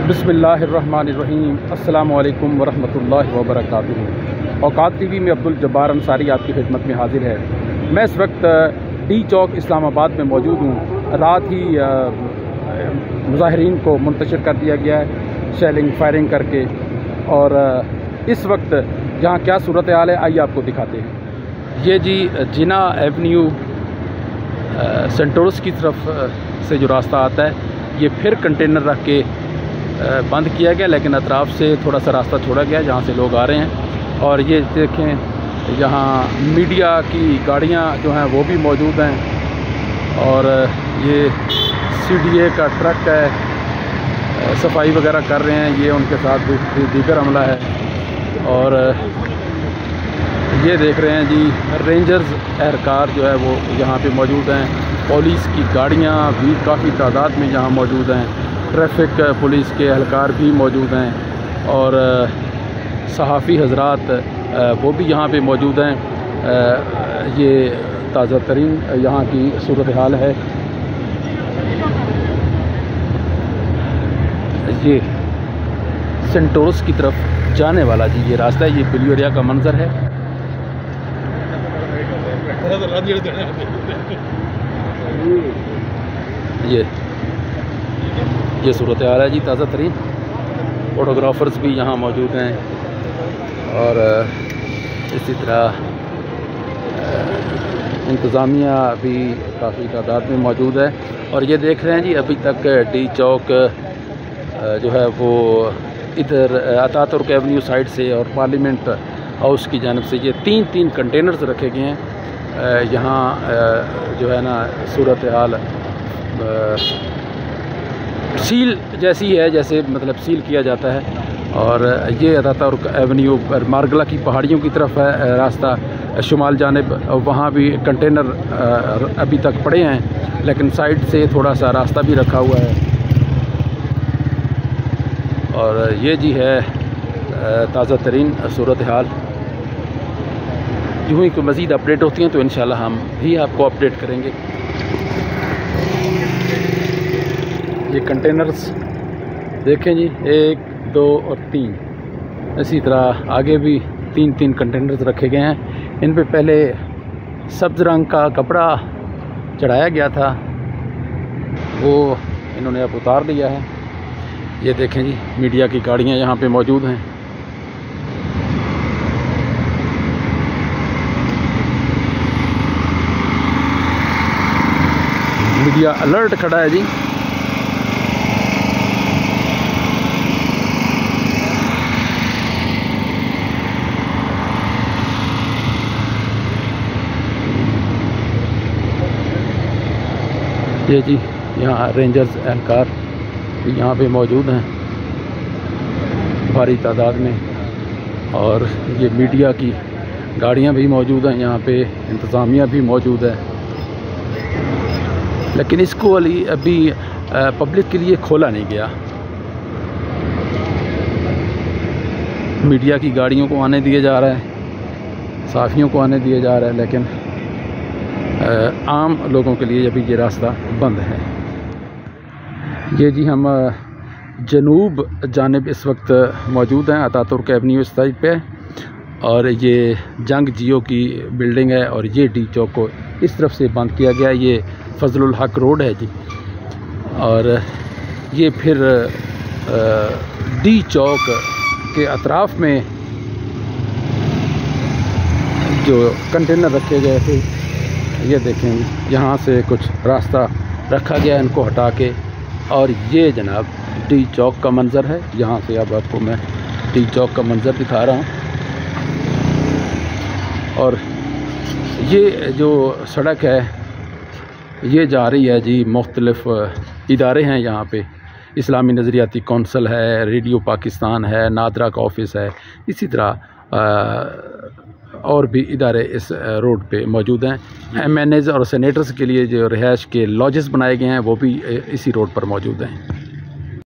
बिस्मिल्लाहिर्रहमानिर्रहीम। अस्सलामु अलैकुम वरहमतुल्लाहि वबरकातुहू। औकात टीवी में अब्दुल जब्बार अंसारी आपकी खिदमत में हाजिर है। मैं इस वक्त डी चौक इस्लामाबाद में मौजूद हूँ। रात ही मुजाहिरीन को मुंतशिर कर दिया गया है शेलिंग फायरिंग करके, और इस वक्त यहाँ क्या सूरत हाल है आइए आपको दिखाते हैं। ये जी जिना एवेन्यू सेंटोरस की तरफ से जो रास्ता आता है, ये फिर कंटेनर रख के बंद किया गया, लेकिन अतराफ़ से थोड़ा सा रास्ता छोड़ा गया जहाँ से लोग आ रहे हैं। और ये देखें यहाँ मीडिया की गाड़ियाँ जो हैं वो भी मौजूद हैं, और ये CDA का ट्रक है, सफाई वगैरह कर रहे हैं, ये उनके साथ दीगर अमला है। और ये देख रहे हैं जी रेंजर्स एहलकार जो है वो यहाँ पे मौजूद हैं। पुलिस की गाड़ियाँ भी काफ़ी तादाद में यहाँ मौजूद हैं, ट्रैफिक पुलिस के एहलकार भी मौजूद हैं, और सहाफ़ी हजरात वो भी यहाँ पे मौजूद हैं। ये ताज़ा तरीन यहाँ की सूरत हाल है। ये सेंटोरस की तरफ जाने वाला जी ये रास्ता है, ये बिलियो एरिया का मंजर है। ये सूरत हाल है जी ताज़ा तरीन। फ़ोटोग्राफ़र्स भी यहाँ मौजूद हैं, और इसी तरह इंतज़ामिया भी काफ़ी तादाद में मौजूद है। और ये देख रहे हैं जी अभी तक डी चौक जो है वो इधर अतातुर्क एवेन्यू साइड से और पार्लियामेंट हाउस की जानिब से ये तीन कंटेनर्स रखे गए हैं। यहाँ जो है ना सूरत हाल सील जैसी है, जैसे मतलब सील किया जाता है। और ये अतातुर्क एवेन्यू मारगला की पहाड़ियों की तरफ है रास्ता शुमाल जानिब, वहाँ भी कंटेनर अभी तक पड़े हैं, लेकिन साइड से थोड़ा सा रास्ता भी रखा हुआ है। और ये जी है ताज़ा तरीन सूरत हाल। यूँ ही कोई मज़ीद अपडेट होती हैं तो इंशाल्लाह हम भी आपको अपडेट करेंगे। ये कंटेनर्स देखें जी, 1, 2 और 3, इसी तरह आगे भी तीन कंटेनर्स रखे गए हैं। इन पे पहले सब्ज़ रंग का कपड़ा चढ़ाया गया था, वो इन्होंने अब उतार लिया है। ये देखें जी मीडिया की गाड़ियाँ यहाँ पे मौजूद हैं। मीडिया अलर्ट खड़ा है जी। ये जी यहाँ रेंजर्स एहलकार भी यहाँ पे मौजूद हैं भारी तादाद में, और ये मीडिया की गाड़ियाँ भी मौजूद हैं यहाँ पे, इंतज़ामिया भी मौजूद है। लेकिन इसको अभी पब्लिक के लिए खोला नहीं गया। मीडिया की गाड़ियों को आने दिया जा रहा है, साफ़ियों को आने दिया जा रहा है, लेकिन आम लोगों के लिए अभी ये रास्ता बंद है। ये जी हम जनूब जानिब इस वक्त मौजूद हैं, अतातुर्क एवेन्यू इस साइड पे, और ये जंग जियो की बिल्डिंग है, और ये डी चौक को इस तरफ से बंद किया गया। ये फजलुल हक रोड है जी, और ये फिर डी चौक के अतराफ़ में जो कंटेनर रखे गए थे, ये देखें यहाँ से कुछ रास्ता रखा गया इनको हटा के, और ये जनाब डी चौक का मंज़र है। यहाँ से अब आपको मैं डी चौक का मंज़र दिखा रहा हूँ। और ये जो सड़क है ये जा रही है जी, मुख्तलिफ़ इदारे हैं यहाँ पे, इस्लामी नज़रियाती कौंसल है, रेडियो पाकिस्तान है, नादरा का ऑफिस है, इसी तरह और भी इदारे इस रोड पे मौजूद हैं। MNAs और सेनेटर्स के लिए जो रिहाइश के लॉजेस बनाए गए हैं वो भी इसी रोड पर मौजूद हैं।